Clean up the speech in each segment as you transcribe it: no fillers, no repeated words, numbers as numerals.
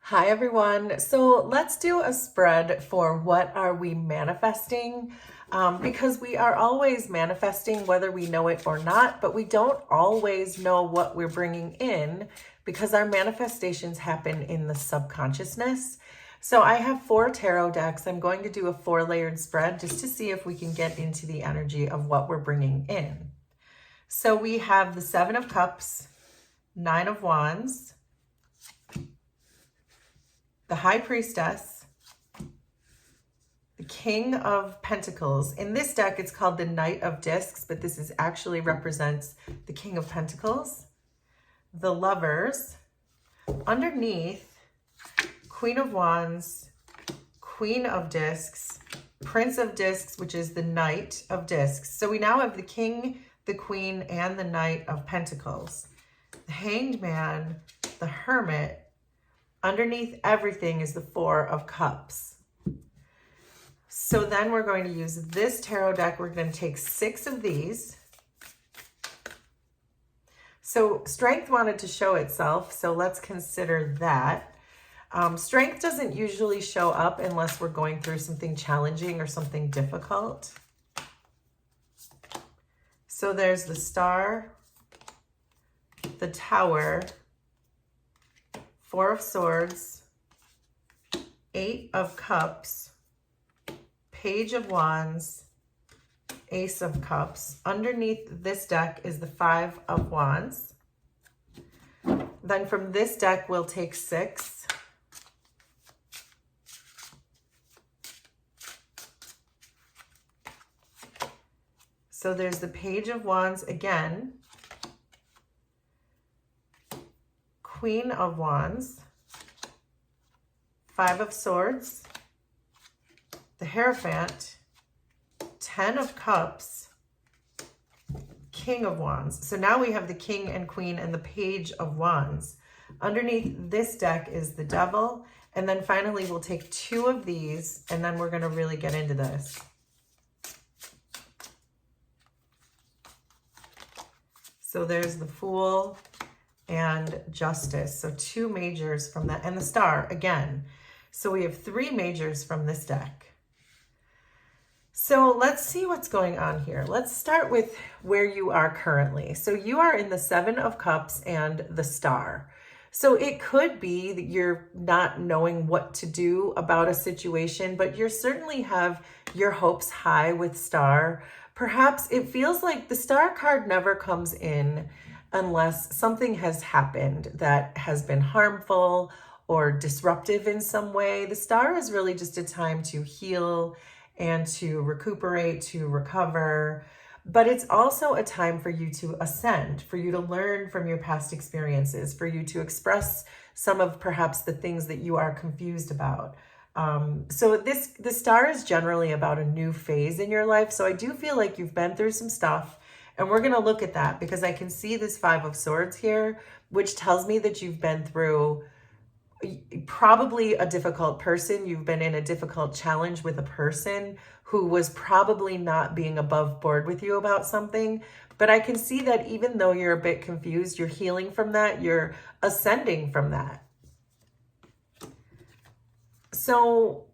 Hi everyone. So let's do a spread for what are we manifesting? Because we are always manifesting whether we know it or not, but we don't always know what we're bringing in because our manifestations happen in the subconsciousness. So I have 4 tarot decks. I'm going to do a 4-layered spread just to see if we can get into the energy of what we're bringing in. So we have the 7 of Cups, 9 of Wands, the High Priestess, the King of Pentacles. In this deck, it's called the Knight of Discs, but this is actually represents the King of Pentacles, the Lovers, underneath, Queen of Wands, Queen of Discs, Prince of Discs, which is the Knight of Discs. So we now have the King, the Queen, and the Knight of Pentacles. The Hanged Man, the Hermit. Underneath everything is the 4 of Cups. So then we're going to use this tarot deck. We're going to take 6 of these. So strength wanted to show itself, so let's consider that. Strength doesn't usually show up unless we're going through something challenging or something difficult. So there's the Star, the Tower, 4 of Swords, 8 of Cups, Page of Wands, Ace of Cups. Underneath this deck is the 5 of Wands. Then from this deck, we'll take 6. So there's the Page of Wands again, Queen of Wands, 5 of Swords, the Hierophant, 10 of Cups, King of Wands. So now we have the King and Queen and the Page of Wands. Underneath this deck is the Devil. And then finally, we'll take 2 of these, and then we're going to really get into this. So there's the Fool and Justice. So 2 majors from that, and the Star again. So we have 3 majors from this deck. So let's see what's going on here. Let's start with where you are currently. So you are in the 7 of Cups and the Star. So it could be that you're not knowing what to do about a situation, but you certainly have your hopes high with Star. Perhaps it feels like the Star card never comes in unless something has happened that has been harmful or disruptive in some way. The Star is really just a time to heal and to recuperate, to recover. But it's also a time for you to ascend, for you to learn from your past experiences, for you to express some of perhaps the things that you are confused about. So the Star is generally about a new phase in your life. So I do feel like you've been through some stuff, and we're going to look at that because I can see this 5 of Swords here, which tells me that you've been through probably a difficult person. You've been in a difficult challenge with a person who was probably not being above board with you about something. But I can see that even though you're a bit confused, you're healing from that. You're ascending from that. So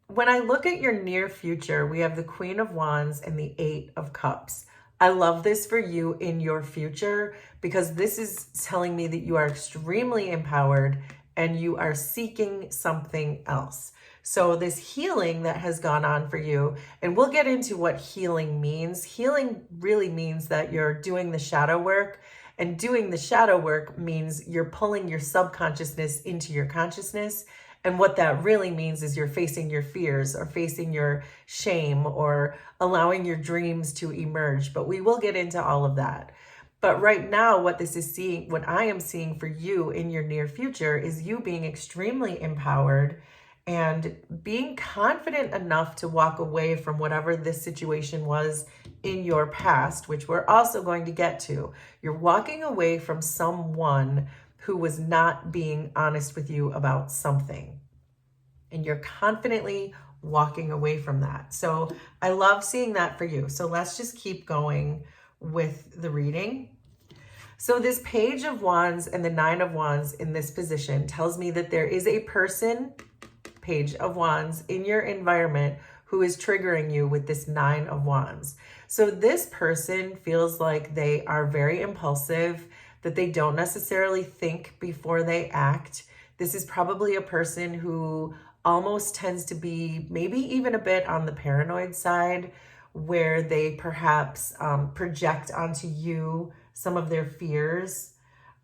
when I look at your near future, we have the Queen of Wands and the 8 of Cups. I love this for you in your future because this is telling me that you are extremely empowered and you are seeking something else. So this healing that has gone on for you, and we'll get into what healing means. Healing really means that you're doing the shadow work, and doing the shadow work means you're pulling your subconsciousness into your consciousness. And what that really means is you're facing your fears or facing your shame or allowing your dreams to emerge. But we will get into all of that. But right now, what I am seeing for you in your near future is you being extremely empowered and being confident enough to walk away from whatever this situation was in your past, which we're also going to get to. You're walking away from someone who was not being honest with you about something, and you're confidently walking away from that. So I love seeing that for you. So let's just keep going with the reading. So this Page of Wands and the Nine of Wands in this position tells me that there is a person, Page of Wands, in your environment who is triggering you with this Nine of Wands. So this person feels like they are very impulsive, that they don't necessarily think before they act. This is probably a person who almost tends to be maybe even a bit on the paranoid side, where they perhaps project onto you some of their fears.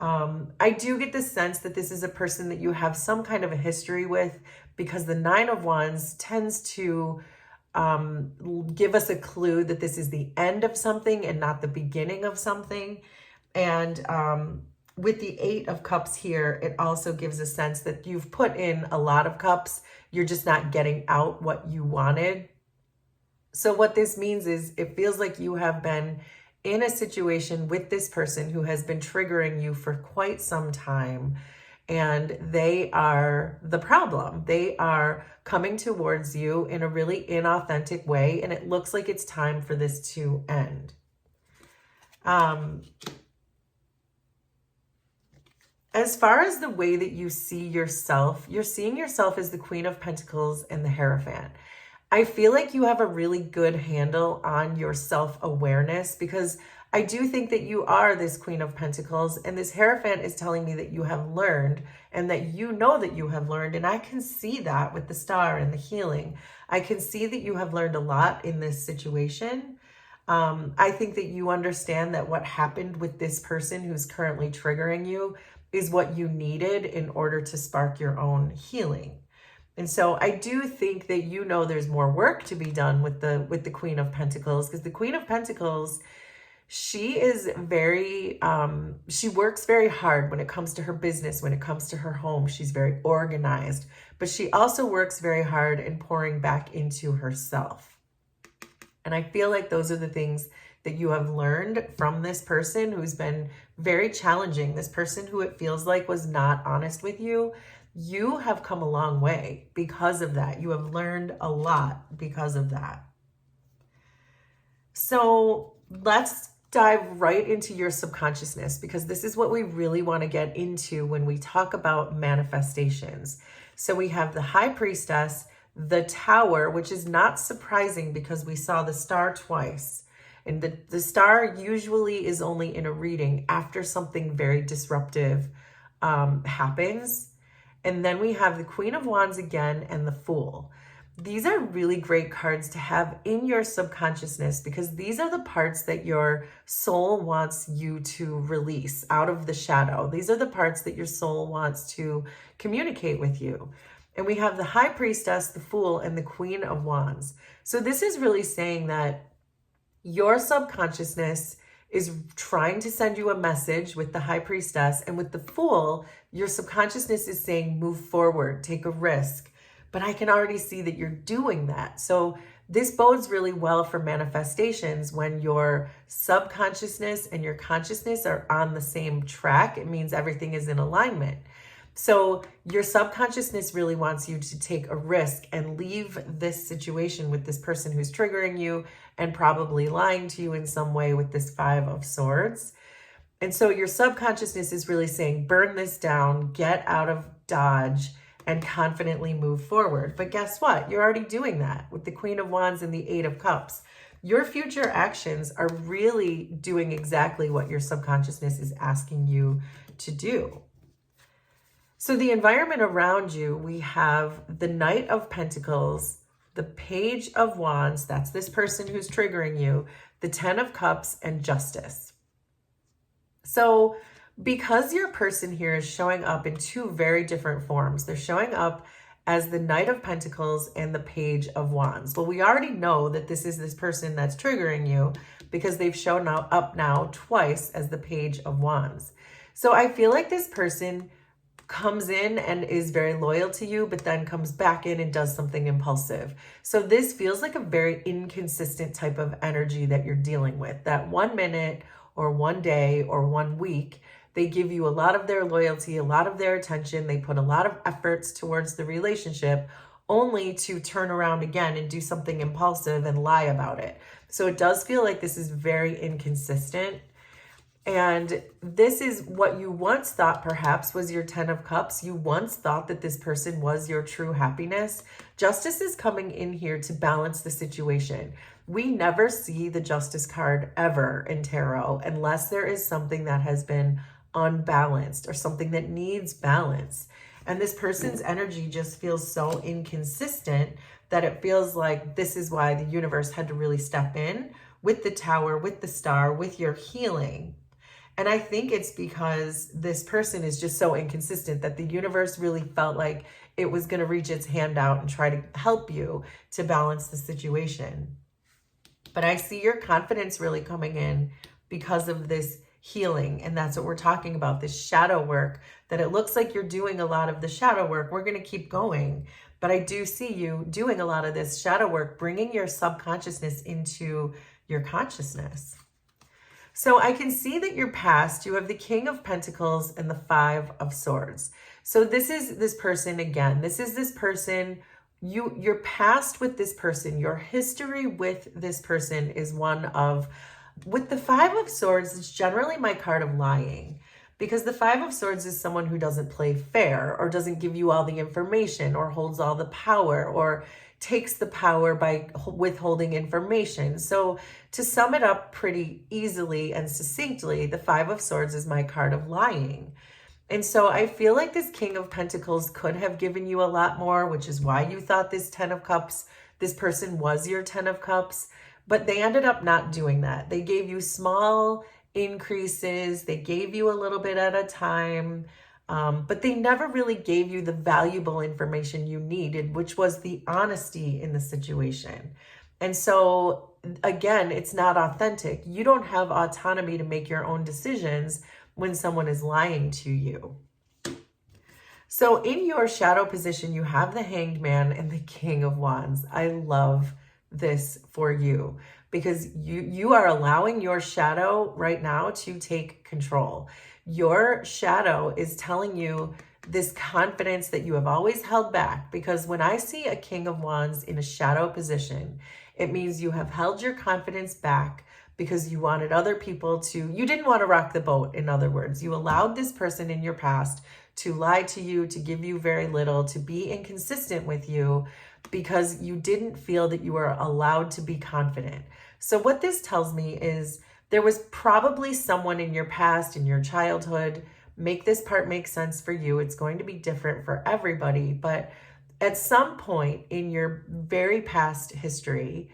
I do get the sense that this is a person that you have some kind of a history with, because the Nine of Wands tends to give us a clue that this is the end of something and not the beginning of something. And with the Eight of Cups here, it also gives a sense that you've put in a lot of cups. You're just not getting out what you wanted. So what this means is it feels like you have been in a situation with this person who has been triggering you for quite some time, and they are the problem. They are coming towards you in a really inauthentic way, and it looks like it's time for this to end. As far as the way that you see yourself, you're seeing yourself as the Queen of Pentacles and the Hierophant. I feel like you have a really good handle on your self-awareness, because I do think that you are this Queen of Pentacles, and this Hierophant is telling me that you have learned, and that you know that you have learned, and I can see that with the Star and the healing. I can see that you have learned a lot in this situation. I think that you understand that what happened with this person who's currently triggering you is what you needed in order to spark your own healing. And so I do think that you know there's more work to be done with the Queen of Pentacles, because the Queen of Pentacles, she is very, she works very hard when it comes to her business, when it comes to her home. She's very organized, but she also works very hard in pouring back into herself. And I feel like those are the things that you have learned from this person who's been very challenging, this person who it feels like was not honest with you. You have come a long way because of that. You have learned a lot because of that. So let's dive right into your subconsciousness, because this is what we really want to get into when we talk about manifestations. So we have the High Priestess, the Tower, which is not surprising because we saw the Star twice. And the Star usually is only in a reading after something very disruptive happens. And then we have the Queen of Wands again and the Fool. These are really great cards to have in your subconsciousness, because these are the parts that your soul wants you to release out of the shadow. These are the parts that your soul wants to communicate with you. And we have the High Priestess, the Fool, and the Queen of Wands. So this is really saying that your subconsciousness is trying to send you a message with the High Priestess, and with the Fool, your subconsciousness is saying, move forward, take a risk. But I can already see that you're doing that. So this bodes really well for manifestations when your subconsciousness and your consciousness are on the same track. It means everything is in alignment. So your subconsciousness really wants you to take a risk and leave this situation with this person who's triggering you and probably lying to you in some way with this Five of Swords. And so your subconsciousness is really saying, burn this down, get out of Dodge, and confidently move forward. But guess what? You're already doing that with the Queen of Wands and the Eight of Cups. Your future actions are really doing exactly what your subconsciousness is asking you to do. So the environment around you, we have the Knight of Pentacles, the Page of Wands, that's this person who's triggering you, the Ten of Cups, and Justice. So because your person here is showing up in two very different forms, they're showing up as the Knight of Pentacles and the Page of Wands. Well, we already know that this is this person that's triggering you because they've shown up now twice as the Page of Wands. So I feel like this person comes in and is very loyal to you, but then comes back in and does something impulsive. So this feels like a very inconsistent type of energy that you're dealing with. That 1 minute or 1 day or 1 week, they give you a lot of their loyalty, a lot of their attention. They put a lot of efforts towards the relationship, only to turn around again and do something impulsive and lie about it. So it does feel like this is very inconsistent. And this is what you once thought perhaps was your 10 of Cups. You once thought that this person was your true happiness. Justice is coming in here to balance the situation. We never see the Justice card ever in tarot unless there is something that has been unbalanced or something that needs balance. And this person's energy just feels so inconsistent that it feels like this is why the universe had to really step in with the Tower, with the Star, with your healing. And I think it's because this person is just so inconsistent that the universe really felt like it was going to reach its hand out and try to help you to balance the situation. But I see your confidence really coming in because of this healing. And that's what we're talking about, this shadow work, that it looks like you're doing a lot of the shadow work. We're going to keep going. But I do see you doing a lot of this shadow work, bringing your subconsciousness into your consciousness. So I can see that your past, you have the King of Pentacles and the Five of Swords. So this is this person again. This is this person, your past with this person, your history with this person is one of, with the Five of Swords, it's generally my card of lying. Because the Five of Swords is someone who doesn't play fair or doesn't give you all the information or holds all the power or takes the power by withholding information. So to sum it up pretty easily and succinctly, the Five of Swords is my card of lying. And so I feel like this King of Pentacles could have given you a lot more, which is why you thought this 10 of Cups, this person was your 10 of Cups, but they ended up not doing that. They gave you small increases. They gave you a little bit at a time. But they never really gave you the valuable information you needed, which was the honesty in the situation. And so, again, it's not authentic. You don't have autonomy to make your own decisions when someone is lying to you. So in your shadow position, you have the Hanged Man and the King of Wands. I love this for you because you are allowing your shadow right now to take control. Your shadow is telling you this confidence that you have always held back, because when I see a King of Wands in a shadow position, it means you have held your confidence back because you wanted other people to, you didn't want to rock the boat. In other words, you allowed this person in your past to lie to you, to give you very little, to be inconsistent with you because you didn't feel that you were allowed to be confident. So what this tells me is there was probably someone in your past, in your childhood. Make this part make sense for you. It's going to be different for everybody, but at some point in your very past history,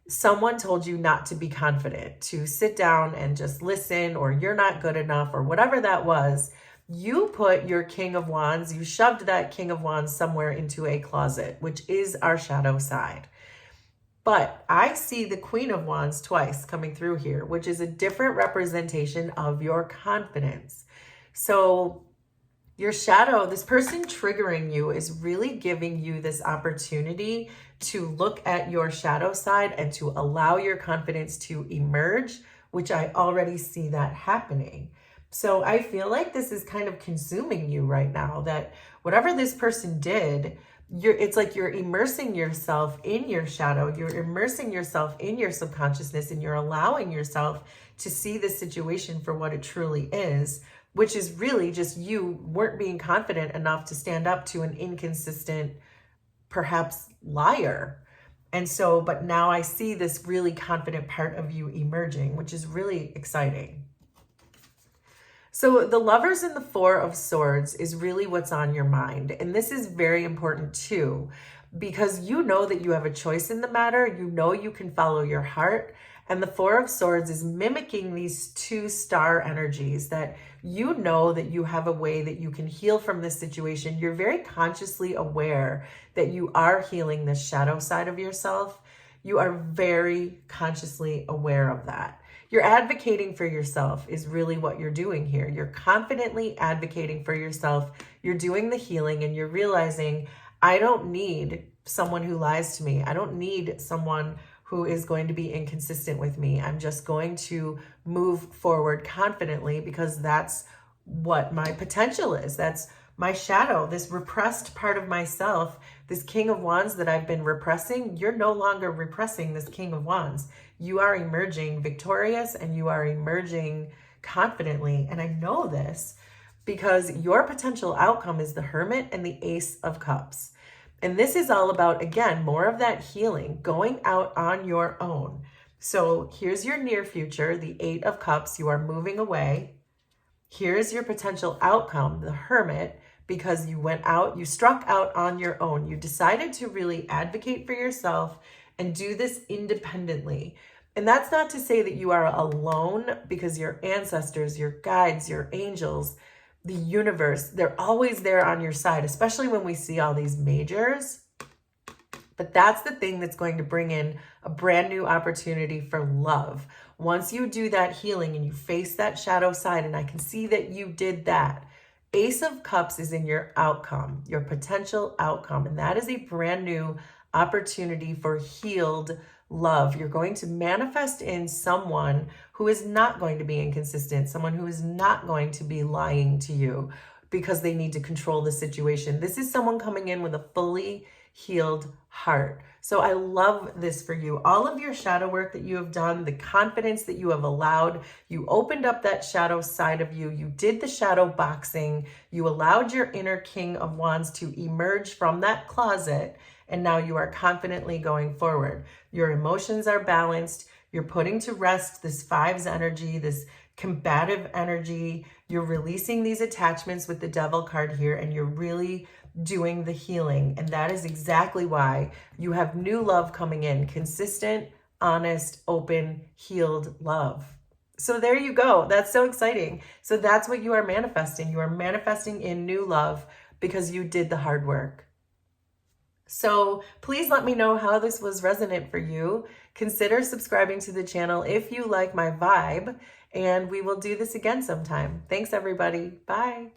someone told you not to be confident, to sit down and just listen, or you're not good enough, or whatever that was. You put your King of Wands, you shoved that King of Wands somewhere into a closet, which is our shadow side. But I see the Queen of Wands twice coming through here, which is a different representation of your confidence. So your shadow, this person triggering you, is really giving you this opportunity to look at your shadow side and to allow your confidence to emerge, which I already see that happening. So I feel like this is kind of consuming you right now, that whatever this person did, it's like you're immersing yourself in your shadow, you're immersing yourself in your subconsciousness, and you're allowing yourself to see the situation for what it truly is, which is really just you weren't being confident enough to stand up to an inconsistent, perhaps liar. And so, but now I see this really confident part of you emerging, which is really exciting. So the Lovers and the Four of Swords is really what's on your mind. And this is very important too, because you know that you have a choice in the matter. You know you can follow your heart. And the Four of Swords is mimicking these two star energies, that you know that you have a way that you can heal from this situation. You're very consciously aware that you are healing the shadow side of yourself. You are very consciously aware of that. You're advocating for yourself is really what you're doing here. You're confidently advocating for yourself. You're doing the healing and you're realizing, I don't need someone who lies to me. I don't need someone who is going to be inconsistent with me. I'm just going to move forward confidently because that's what my potential is. That's my shadow, this repressed part of myself, this King of Wands that I've been repressing. You're no longer repressing this King of Wands. You are emerging victorious and you are emerging confidently. And I know this because your potential outcome is the Hermit and the Ace of Cups. And this is all about, again, more of that healing, going out on your own. So here's your near future, the Eight of Cups. You are moving away. Here's your potential outcome, the Hermit, because you went out, you struck out on your own. You decided to really advocate for yourself and do this independently. And that's not to say that you are alone, because your ancestors, your guides, your angels, the universe, they're always there on your side, especially when we see all these majors. But that's the thing that's going to bring in a brand new opportunity for love. Once you do that healing and you face that shadow side, and I can see that you did that, Ace of Cups is in your outcome, your potential outcome. And that is a brand new opportunity for healed love. You're going to manifest in someone who is not going to be inconsistent, someone who is not going to be lying to you because they need to control the situation. This is someone coming in with a fully healed heart. So I love this for you. All of your shadow work that you have done, the confidence that you have allowed, you opened up that shadow side of you. You did the shadow boxing. You allowed your inner King of Wands to emerge from that closet. And now you are confidently going forward. Your emotions are balanced. You're putting to rest this fives energy, this combative energy. You're releasing these attachments with the Devil card here, and you're really doing the healing. And that is exactly why you have new love coming in. Consistent, honest, open, healed love. So there you go. That's so exciting. So that's what you are manifesting. You are manifesting in new love because you did the hard work. So please let me know how this was resonant for you. Consider subscribing to the channel if you like my vibe, and we will do this again sometime. Thanks, everybody. Bye.